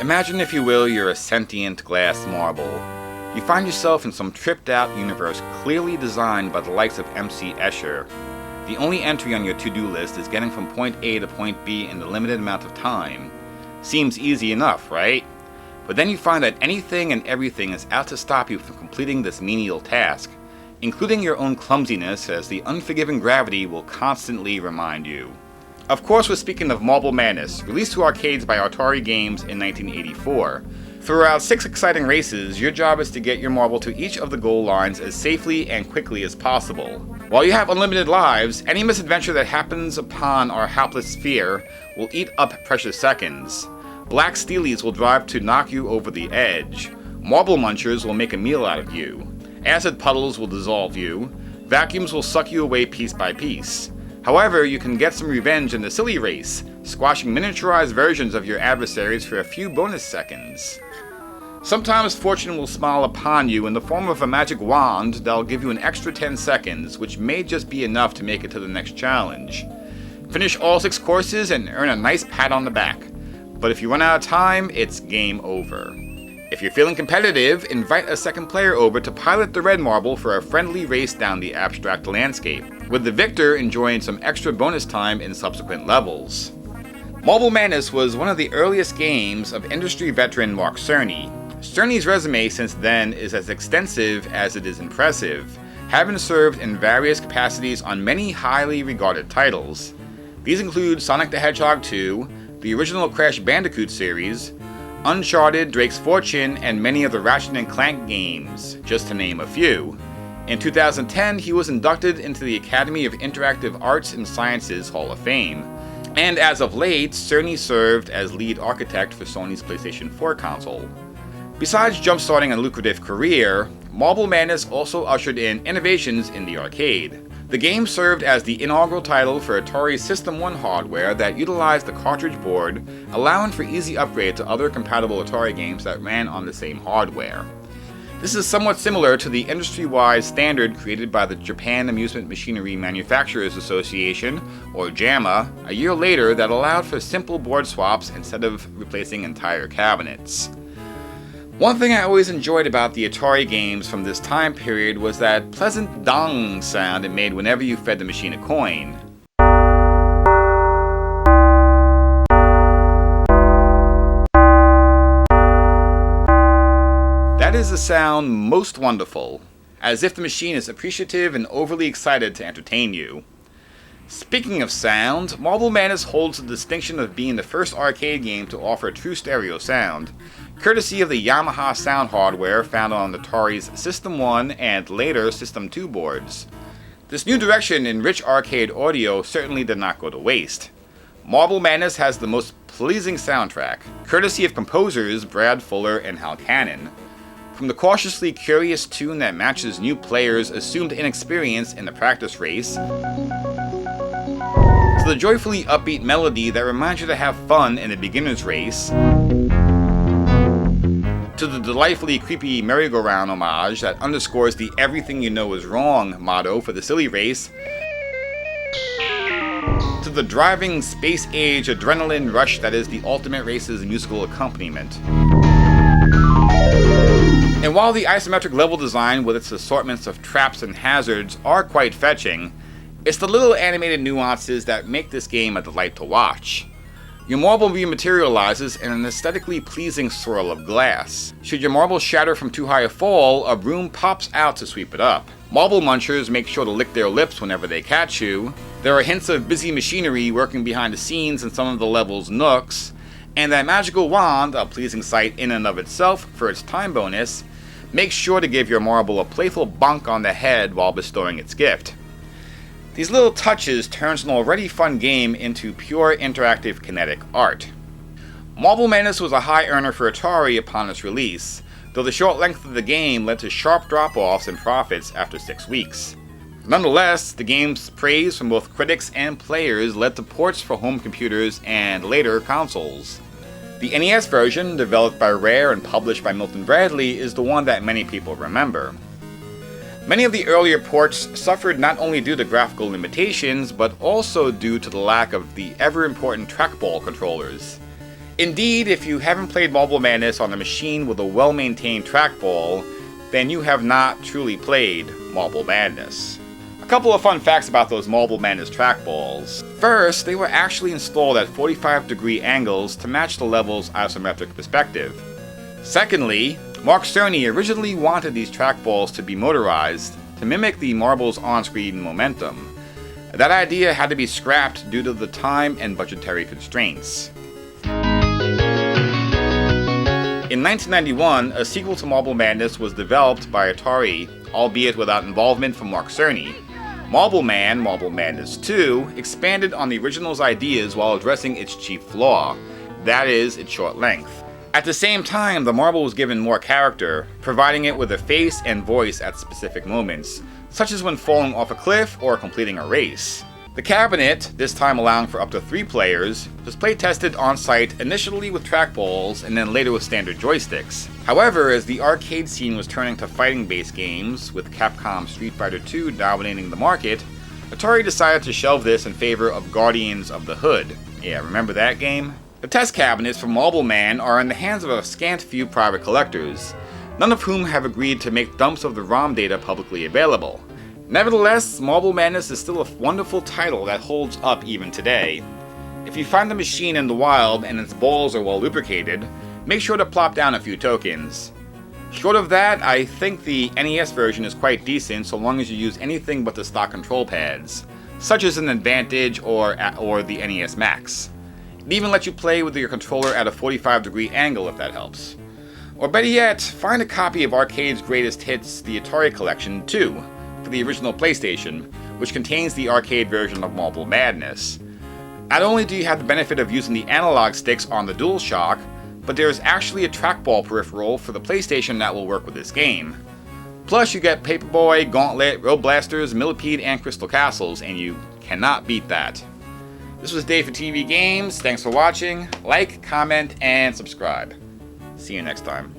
Imagine, if you will, you're a sentient glass marble. You find yourself in some tripped-out universe clearly designed by the likes of MC Escher. The only entry on your to-do list is getting from point A to point B in a limited amount of time. Seems easy enough, right? But then you find that anything and everything is out to stop you from completing this menial task, including your own clumsiness, as the unforgiving gravity will constantly remind you. Of course, we're speaking of Marble Madness, released to arcades by Atari Games in 1984. Throughout 6 exciting races, your job is to get your marble to each of the goal lines as safely and quickly as possible. While you have unlimited lives, any misadventure that happens upon our hapless sphere will eat up precious seconds. Black steelies will drive to knock you over the edge. Marble munchers will make a meal out of you. Acid puddles will dissolve you. Vacuums will suck you away piece by piece. However, you can get some revenge in the silly race, squashing miniaturized versions of your adversaries for a few bonus seconds. Sometimes fortune will smile upon you in the form of a magic wand that'll give you an extra 10 seconds, which may just be enough to make it to the next challenge. Finish all 6 courses and earn a nice pat on the back. But if you run out of time, it's game over. If you're feeling competitive, invite a second player over to pilot the red marble for a friendly race down the abstract landscape, with the victor enjoying some extra bonus time in subsequent levels. Marble Madness was one of the earliest games of industry veteran Mark Cerny. Cerny's resume since then is as extensive as it is impressive, having served in various capacities on many highly regarded titles. These include Sonic the Hedgehog 2, the original Crash Bandicoot series, Uncharted, Drake's Fortune, and many of the Ratchet & Clank games, just to name a few. In 2010, he was inducted into the Academy of Interactive Arts and Sciences Hall of Fame. And as of late, Cerny served as lead architect for Sony's PlayStation 4 console. Besides jumpstarting a lucrative career, Marble Madness also ushered in innovations in the arcade. The game served as the inaugural title for Atari's System 1 hardware that utilized the cartridge board, allowing for easy upgrade to other compatible Atari games that ran on the same hardware. This is somewhat similar to the industry-wide standard created by the Japan Amusement Machinery Manufacturers Association, or JAMA, a year later that allowed for simple board swaps instead of replacing entire cabinets. One thing I always enjoyed about the Atari games from this time period was that pleasant dong sound it made whenever you fed the machine a coin. That is the sound most wonderful, as if the machine is appreciative and overly excited to entertain you. Speaking of sound, Marble Madness holds the distinction of being the first arcade game to offer true stereo sound, courtesy of the Yamaha sound hardware found on Atari's System 1 and later System 2 boards. This new direction in rich arcade audio certainly did not go to waste. Marble Madness has the most pleasing soundtrack, courtesy of composers Brad Fuller and Hal Cannon. From the cautiously curious tune that matches new players' assumed inexperience in the practice race, to the joyfully upbeat melody that reminds you to have fun in the beginner's race, to the delightfully creepy merry-go-round homage that underscores the everything you know is wrong motto for the silly race, to the driving space-age adrenaline rush that is the Ultimate Race's musical accompaniment. And while the isometric level design with its assortments of traps and hazards are quite fetching, it's the little animated nuances that make this game a delight to watch. Your marble rematerializes in an aesthetically pleasing swirl of glass. Should your marble shatter from too high a fall, a broom pops out to sweep it up. Marble munchers make sure to lick their lips whenever they catch you. There are hints of busy machinery working behind the scenes in some of the level's nooks. And that magical wand, a pleasing sight in and of itself for its time bonus, makes sure to give your marble a playful bonk on the head while bestowing its gift. These little touches turns an already fun game into pure interactive kinetic art. Marble Madness was a high earner for Atari upon its release, though the short length of the game led to sharp drop-offs in profits after 6 weeks. Nonetheless, the game's praise from both critics and players led to ports for home computers and later consoles. The NES version, developed by Rare and published by Milton Bradley, is the one that many people remember. Many of the earlier ports suffered not only due to graphical limitations, but also due to the lack of the ever-important trackball controllers. Indeed, if you haven't played Marble Madness on a machine with a well-maintained trackball, then you have not truly played Marble Madness. A couple of fun facts about those Marble Madness trackballs. First, they were actually installed at 45-degree angles to match the level's isometric perspective. Secondly, Mark Cerny originally wanted these trackballs to be motorized to mimic the marble's on-screen momentum. That idea had to be scrapped due to the time and budgetary constraints. In 1991, a sequel to Marble Madness was developed by Atari, albeit without involvement from Mark Cerny. Marble Man, Marble Madness 2, expanded on the original's ideas while addressing its chief flaw, that is, its short length. At the same time, the marble was given more character, providing it with a face and voice at specific moments, such as when falling off a cliff or completing a race. The cabinet, this time allowing for up to 3 players, was play-tested on-site initially with trackballs and then later with standard joysticks. However, as the arcade scene was turning to fighting-based games, with Capcom's Street Fighter II dominating the market, Atari decided to shelve this in favor of Guardians of the Hood. Yeah, remember that game? The test cabinets for Marble Man are in the hands of a scant few private collectors, none of whom have agreed to make dumps of the ROM data publicly available. Nevertheless, Marble Madness is still a wonderful title that holds up even today. If you find the machine in the wild and its balls are well lubricated, make sure to plop down a few tokens. Short of that, I think the NES version is quite decent so long as you use anything but the stock control pads, such as an Advantage or the NES Max. It even lets you play with your controller at a 45-degree angle if that helps. Or better yet, find a copy of Arcade's Greatest Hits, the Atari Collection 2, for the original PlayStation, which contains the arcade version of Marble Madness. Not only do you have the benefit of using the analog sticks on the DualShock, but there is actually a trackball peripheral for the PlayStation that will work with this game. Plus you get Paperboy, Gauntlet, Road Blasters, Millipede, and Crystal Castles, and you cannot beat that. This was Dave for TeeVee Games. Thanks for watching. Like, comment, and subscribe. See you next time.